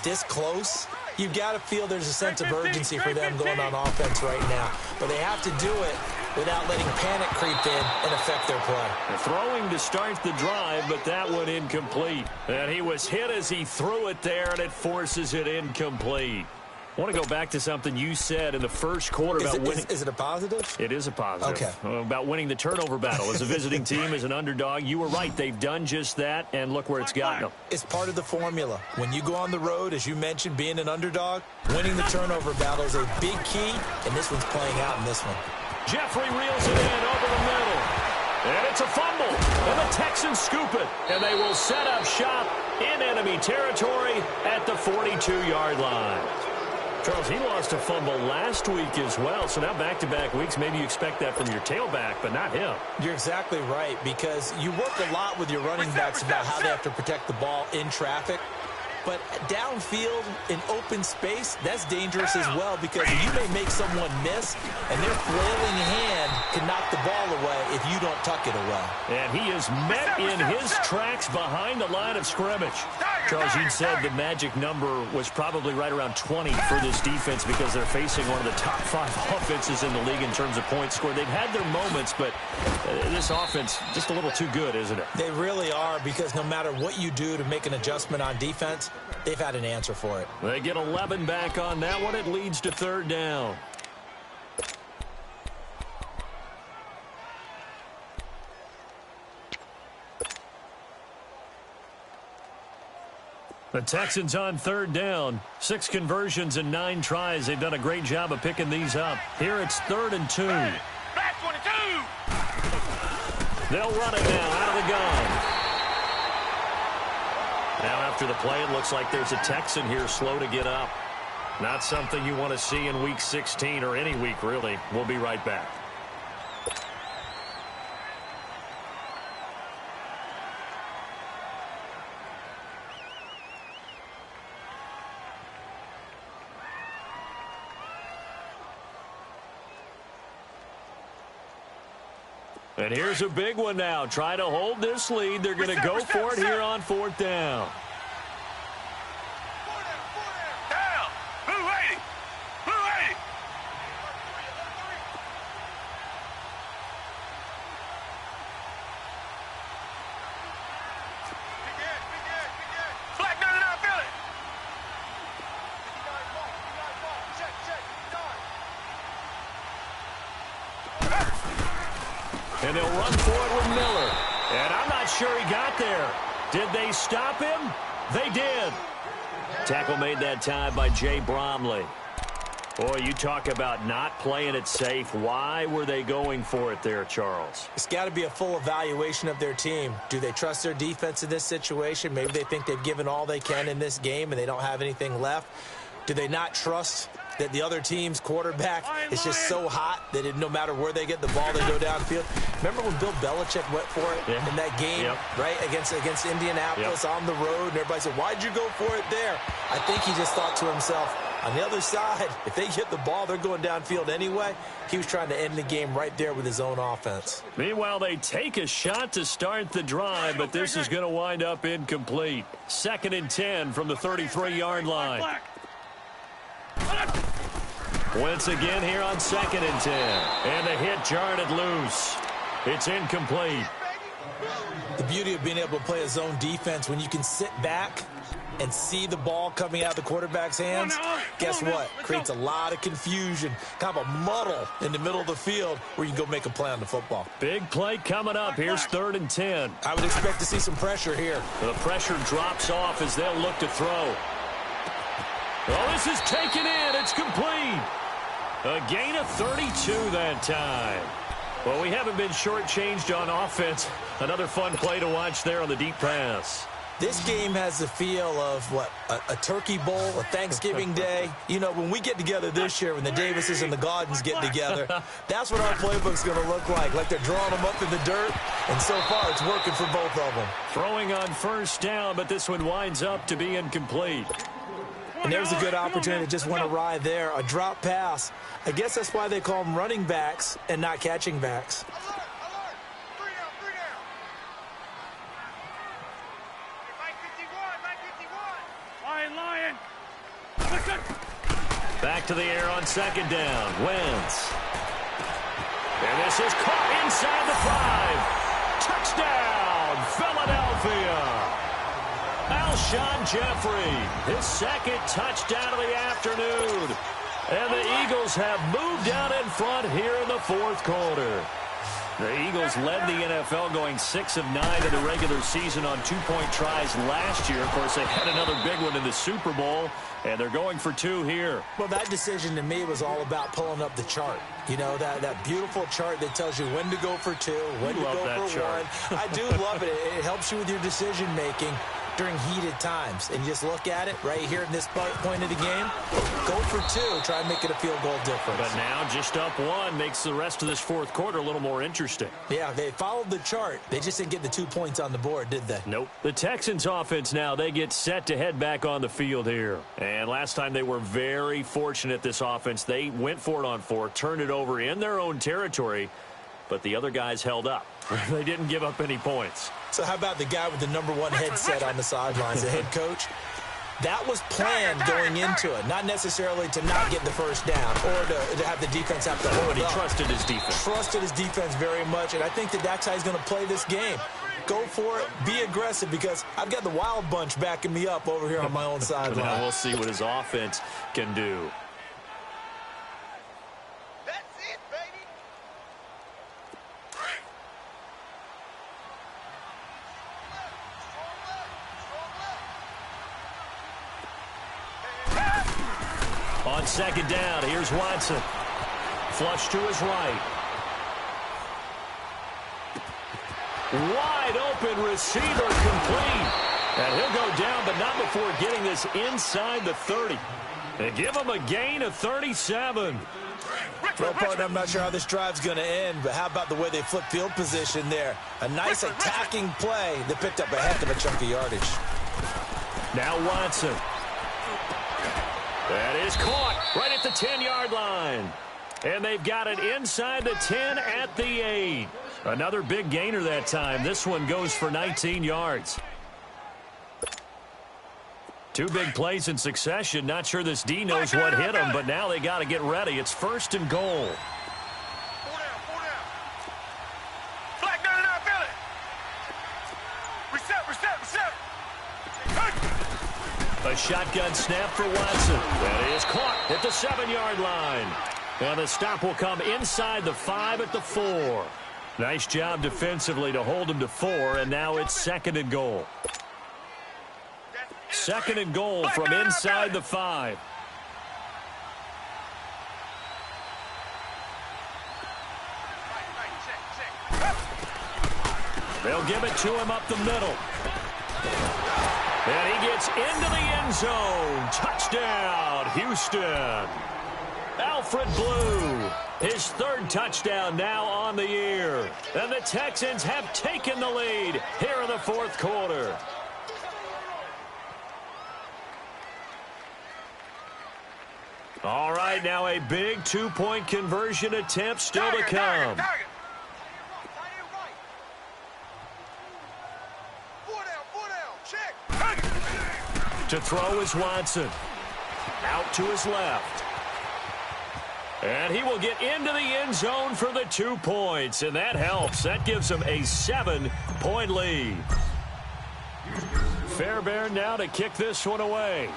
this close, you've got to feel there's a sense of urgency for them going on offense right now. But they have to do it without letting panic creep in and affect their play. They're throwing to start the drive, but that one incomplete. And he was hit as he threw it there, and it forces it incomplete. I want to go back to something you said in the first quarter about winning. Is it a positive? It is a positive. Okay. About winning the turnover battle. As a visiting team, as an underdog, you were right. They've done just that, and look where it's gotten them. It's part of the formula. When you go on the road, as you mentioned, being an underdog, winning the turnover battle is a big key, and this one's playing out in this one. Jeffrey reels it in over the middle. And it's a fumble. And the Texans scoop it. And they will set up shop in enemy territory at the 42-yard line. Charles, he lost a fumble last week as well, so now back-to-back weeks, maybe you expect that from your tailback, but not him. You're exactly right, because you work a lot with your running backs about how they have to protect the ball in traffic. But downfield in open space, that's dangerous as well, because you may make someone miss, and their flailing hand can knock the ball away if you don't tuck it away. And he is met in his tracks behind the line of scrimmage. Charles, you said the magic number was probably right around 20 for this defense because they're facing one of the top 5 offenses in the league in terms of points scored. They've had their moments, but this offense just a little too good, isn't it? They really are, because no matter what you do to make an adjustment on defense, they've had an answer for it. They get 11 back on that one. It leads to 3rd down. The Texans on 3rd down. 6 conversions and 9 tries. They've done a great job of picking these up. Here it's 3rd and 2. Black 22. They'll run it now out of the gun. Now after the play, it looks like there's a Texan here slow to get up. Not something you want to see in Week 16 or any week, really. We'll be right back. And here's a big one now. Try to hold this lead. They're going to go for it here on 4th down. Down. Blue 80. Blue 80. Flag down and out, Billy. And they'll run for it with Miller. And I'm not sure he got there. Did they stop him? They did. Tackle made that time by Jay Bromley. Boy, you talk about not playing it safe. Why were they going for it there, Charles? It's got to be a full evaluation of their team. Do they trust their defense in this situation? Maybe they think they've given all they can in this game and they don't have anything left. Do they not trust that the other team's quarterback is just so hot that no matter where they get the ball, they go downfield? Remember when Bill Belichick went for it in that game, right, against Indianapolis on the road, and everybody said, why'd you go for it there? I think he just thought to himself, on the other side, if they get the ball, they're going downfield anyway. He was trying to end the game right there with his own offense. Meanwhile, they take a shot to start the drive, but this is going to wind up incomplete. 2nd and 10 from the 33-yard line. Wentz again here on 2nd and 10. And the hit jarred it loose. It's incomplete. The beauty of being able to play a zone defense when you can sit back and see the ball coming out of the quarterback's hands, guess what? Creates a lot of confusion, kind of a muddle in the middle of the field where you can go make a play on the football. Big play coming up. Here's 3rd and 10. I would expect to see some pressure here. The pressure drops off as they'll look to throw. Oh, this is taken in. It's complete. A gain of 32 that time. Well, we haven't been shortchanged on offense. Another fun play to watch there on the deep pass. This game has the feel of, what, a turkey bowl, a Thanksgiving day. You know, when we get together this year, when the Davises and the Gaudens get together, that's what our playbook's going to look like they're drawing them up in the dirt, and so far it's working for both of them. Throwing on 1st down, but this one winds up to be incomplete. And there's a good opportunity that just went awry there, a drop pass. I guess that's why they call them running backs and not catching backs. Back to the air on 2nd down. Wentz. And this is caught inside the 5. Touchdown, Philadelphia. Alshon Jeffrey, his 2nd touchdown of the afternoon. And the Eagles have moved out in front here in the 4th quarter. The Eagles led the NFL going 6 of 9 in the regular season on 2-point tries last year. Of course, they had another big one in the Super Bowl, and they're going for 2 here. Well, that decision to me was all about pulling up the chart. You know, that beautiful chart that tells you when to go for 2, when to go for 1. I do love it. It helps you with your decision-making during heated times. And you just look at it right here in this point of the game. Go for 2. Try and make it a field goal difference. But now just up 1 makes the rest of this 4th quarter a little more interesting. Yeah, they followed the chart. They just didn't get the 2 points on the board, did they? Nope. The Texans offense now, they get set to head back on the field here. And last time they were very fortunate, this offense. They went for it on 4, turned it over in their own territory, but the other guys held up. They didn't give up any points. So how about the guy with the #1 headset on the sidelines, the head coach? That was planned going into it, not necessarily to not get the 1st down or to have the defense have to hold But he up. trusted his defense. Trusted his defense very much, and I think that that's how he's going to play this game. Go for it, be aggressive, because I've got the Wild Bunch backing me up over here on my own sideline. Now we'll see what his offense can do. On 2nd down, here's Watson. Flush to his right. Wide open receiver complete. And he'll go down, but not before getting this inside the 30. And give him a gain of 37. Well, partner, I'm not sure how this drive's going to end, but how about the way they flip field position there? A nice attacking play that picked up a heck of a chunk of yardage. Now Watson. That is caught right at the 10-yard line. And they've got it inside the 10 at the 8. Another big gainer that time. This one goes for 19 yards. Two big plays in succession. Not sure this D knows what hit him, but now they got to get ready. It's 1st and goal. Flag down and out, Philly. Reset. A shotgun snap for Watson. That is caught at the 7-yard line. And the stop will come inside the 5 at the 4. Nice job defensively to hold him to 4, and now it's 2nd and goal. 2nd and goal from inside the 5. They'll give it to him up the middle. And he gets into the end zone. Touchdown, Houston. Alfred Blue, his 3rd touchdown now on the year. And the Texans have taken the lead here in the 4th quarter. All right, now a big 2-point conversion attempt still to come. To throw is Watson. Out to his left. And he will get into the end zone for the 2 points, and that helps. That gives him a 7-point lead. Fairbairn now to kick this one away.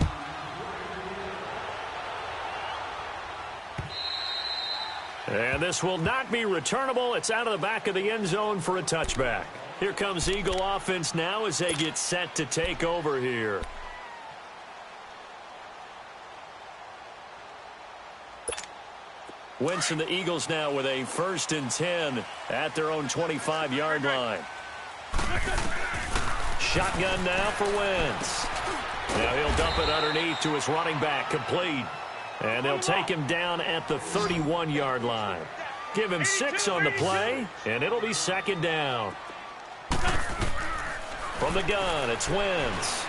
And this will not be returnable. It's out of the back of the end zone for a touchback. Here comes Eagle offense now as they get set to take over here. Wentz and the Eagles now with a 1st and 10 at their own 25-yard line. Shotgun now for Wentz. Now he'll dump it underneath to his running back, complete. And they'll take him down at the 31-yard line. Give him 6 on the play, and it'll be 2nd down. From the gun, it's Wentz.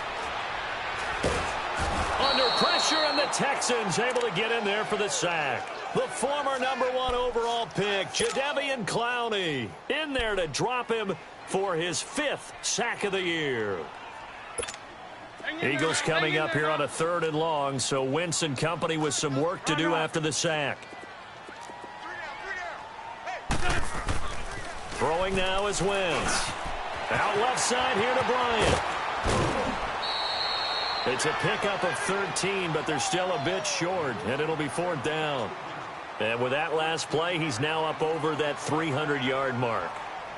Under pressure, and the Texans able to get in there for the sack. The former #1 overall pick, Jadeveon Clowney, in there to drop him for his 5th sack of the year. Eagles coming up here on a 3rd and long, so Wentz and company with some work to do after the sack. Throwing now is Wentz. Out left side here to Bryant. It's a pickup of 13, but they're still a bit short, and it'll be 4th down. And with that last play, he's now up over that 300-yard mark.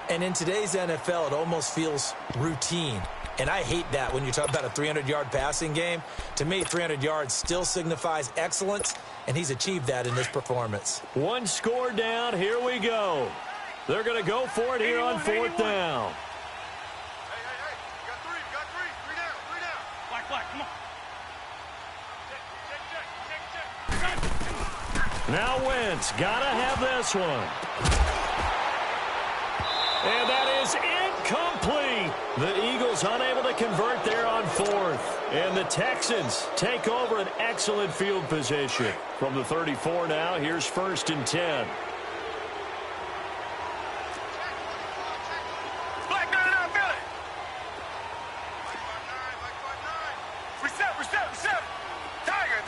And in today's NFL, it almost feels routine. And I hate that when you talk about a 300-yard passing game. To me, 300 yards still signifies excellence, and he's achieved that in this performance. 1 score down. Here we go. They're going to go for it here on 4th down. Hey. You got 3. 3 down. Black, come on. Check. Now Wentz, gotta have this one. And that is incomplete. The Eagles unable to convert there on 4th. And the Texans take over an excellent field position. From the 34 now, here's 1st and 10. Black down and out, Philly. Reset. Tiger.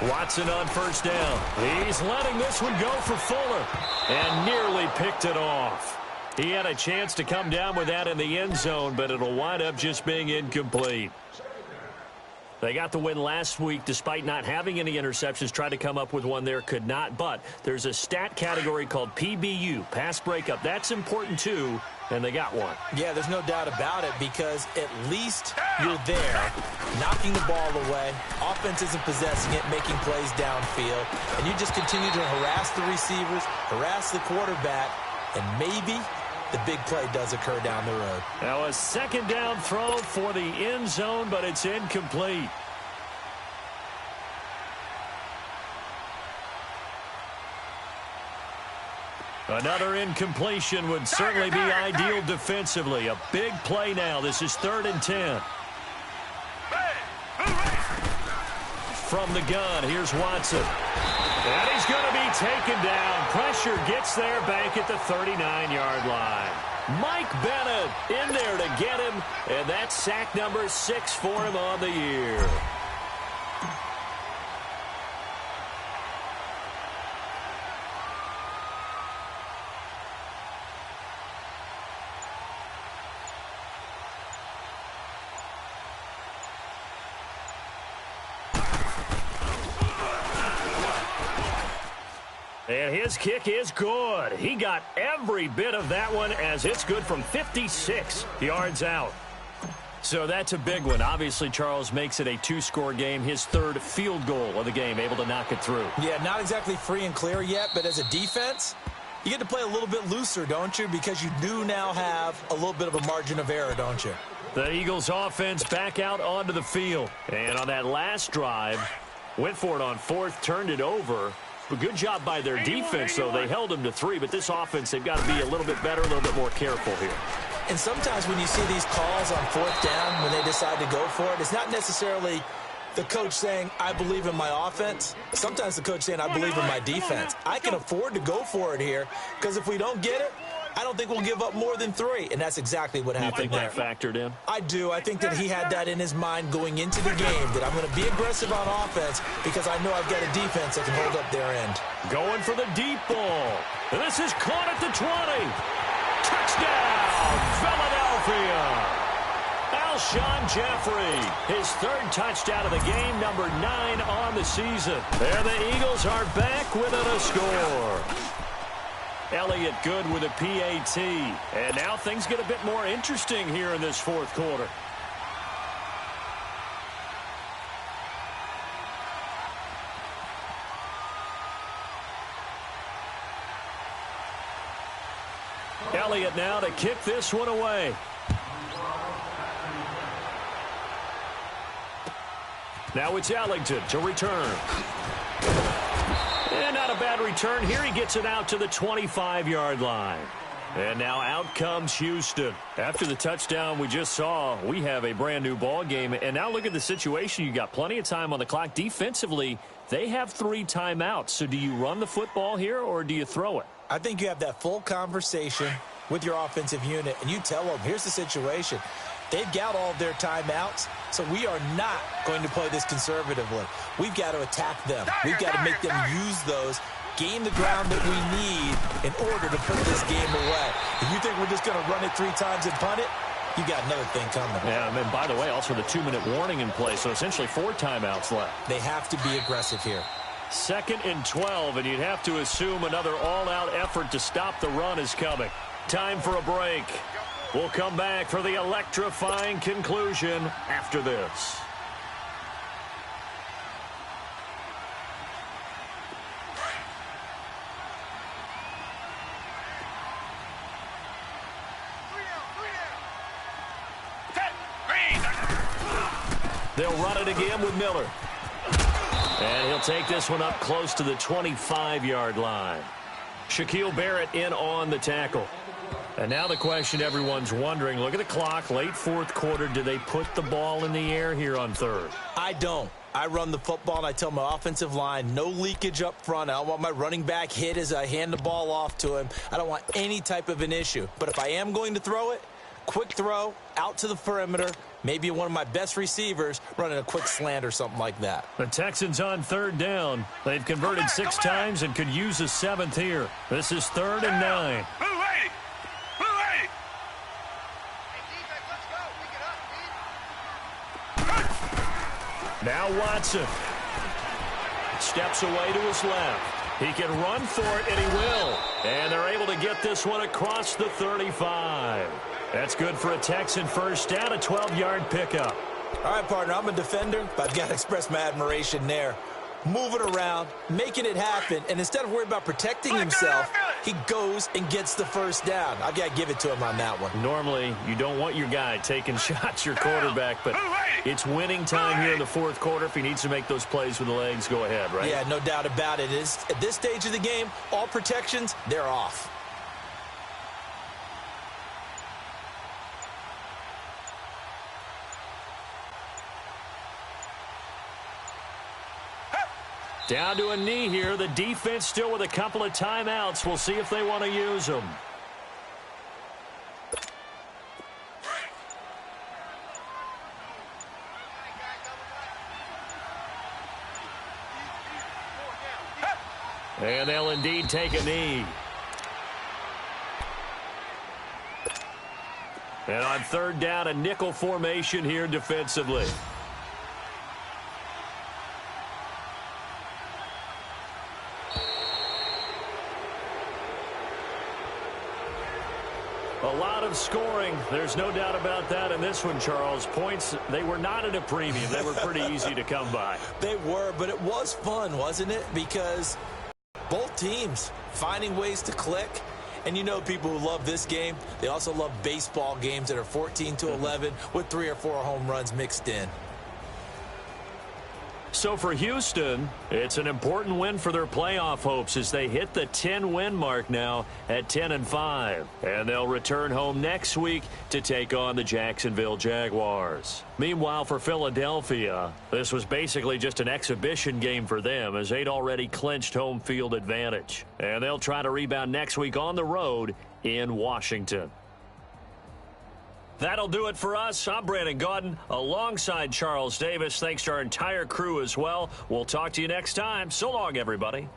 Watson on 1st down. He's letting this one go for Fuller. And nearly picked it off. He had a chance to come down with that in the end zone, but it'll wind up just being incomplete. They got the win last week despite not having any interceptions. Tried to come up with one there, could not. But there's a stat category called PBU, pass breakup. That's important too, and they got one. Yeah, there's no doubt about it because at least you're there, knocking the ball away. Offense isn't possessing it, making plays downfield. And you just continue to harass the receivers, harass the quarterback, and maybe the big play does occur down the road. Now a 2nd down throw for the end zone, but it's incomplete. Another incompletion would certainly be ideal defensively. A big play now. This is 3rd and 10. from the gun. Here's Watson. And he's going to be taken down. Pressure gets there back at the 39-yard line. Mike Bennett in there to get him, and that's sack number 6 for him on the year. And his kick is good. He got every bit of that one as it's good from 56 yards out. So that's a big one. Obviously, Charles makes it a 2-score game. His 3rd field goal of the game, able to knock it through. Yeah, not exactly free and clear yet, but as a defense, you get to play a little bit looser, don't you? Because you do now have a little bit of a margin of error, don't you? The Eagles offense back out onto the field. And on that last drive, went for it on 4th, turned it over. But good job by their defense, though. They held them to 3, but this offense, they've got to be a little bit better, a little bit more careful here. And sometimes when you see these calls on 4th down, when they decide to go for it, it's not necessarily the coach saying, I believe in my offense. Sometimes the coach saying, I believe in my defense. I can afford to go for it here, because if we don't get it, I don't think we'll give up more than 3, and that's exactly what happened there. You think that factored in? I do. I think that he had that in his mind going into the game, that I'm going to be aggressive on offense because I know I've got a defense that can hold up their end. Going for the deep ball. This is caught at the 20. Touchdown, Philadelphia. Alshon Jeffrey, his 3rd touchdown of the game, number 9 on the season. There the Eagles are back within a score. Elliott good with a PAT. And now things get a bit more interesting here in this 4th quarter. Elliott now to kick this one away. Now it's Ellington to return. And not a bad return here. He gets it out to the 25-yard line. And now out comes Houston. After the touchdown we just saw, we have a brand new ball game. And now look at the situation. You got plenty of time on the clock. Defensively, they have 3 timeouts. So do you run the football here or do you throw it? I think you have that full conversation with your offensive unit, and you tell them, here's the situation. They've got all of their timeouts, so we are not going to play this conservatively. We've got to attack them. We've got to make them use those, gain the ground that we need in order to put this game away. If you think we're just going to run it 3 times and punt it, you got another thing coming. Yeah, and then, by the way, also the 2-minute warning in play, so essentially 4 timeouts left. They have to be aggressive here. 2nd and 12, and you'd have to assume another all-out effort to stop the run is coming. Time for a break. We'll come back for the electrifying conclusion after this. They'll run it again with Miller. And he'll take this one up close to the 25-yard line. Shaquille Barrett in on the tackle. And now the question everyone's wondering, look at the clock, late 4th quarter, do they put the ball in the air here on 3rd? I don't. I run the football, and I tell my offensive line, no leakage up front. I don't want my running back hit as I hand the ball off to him. I don't want any type of an issue. But if I am going to throw it, quick throw, out to the perimeter, maybe one of my best receivers running a quick slant or something like that. The Texans on 3rd down. They've converted 6 times and could use a 7th here. This is 3rd and 9. Now Watson steps away to his left. He can run for it, and he will. And they're able to get this one across the 35. That's good for a Texan first down, a 12-yard pickup. All right, partner, I'm a defender, but I've got to express my admiration there. Moving around, making it happen, and instead of worrying about protecting himself, he goes and gets the first down. I've got to give it to him on that one. Normally, you don't want your guy taking shots, your quarterback, but it's winning time here in the 4th quarter. If he needs to make those plays with the legs, go ahead, right? Yeah, no doubt about it. At this stage of the game, all protections, they're off. Down to a knee here. The defense still with a couple of timeouts. We'll see if they want to use them. And they'll indeed take a knee. And on third down, a nickel formation here defensively. A lot of scoring. There's no doubt about that in this one, Charles. Points, they were not at a premium. They were pretty easy to come by. They were, but it was fun, wasn't it? Because both teams finding ways to click. And you know people who love this game, they also love baseball games that are 14-11 with 3 or 4 home runs mixed in. So for Houston, it's an important win for their playoff hopes as they hit the 10-win mark now at 10-5. And they'll return home next week to take on the Jacksonville Jaguars. Meanwhile, for Philadelphia, this was basically just an exhibition game for them as they'd already clinched home field advantage. And they'll try to rebound next week on the road in Washington. That'll do it for us. I'm Brandon Gaudin alongside Charles Davis. Thanks to our entire crew as well. We'll talk to you next time. So long, everybody.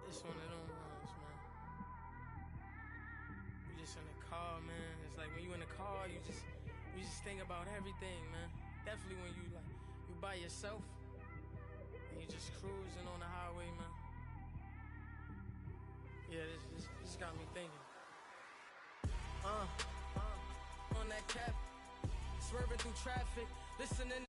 It's one of them ones, man. You just in the car, man. It's like when you in the car, you just think about everything, man. Definitely when you by yourself and you just cruising on the highway, man. Yeah, this got me thinking. On that cap, swerving through traffic, listening to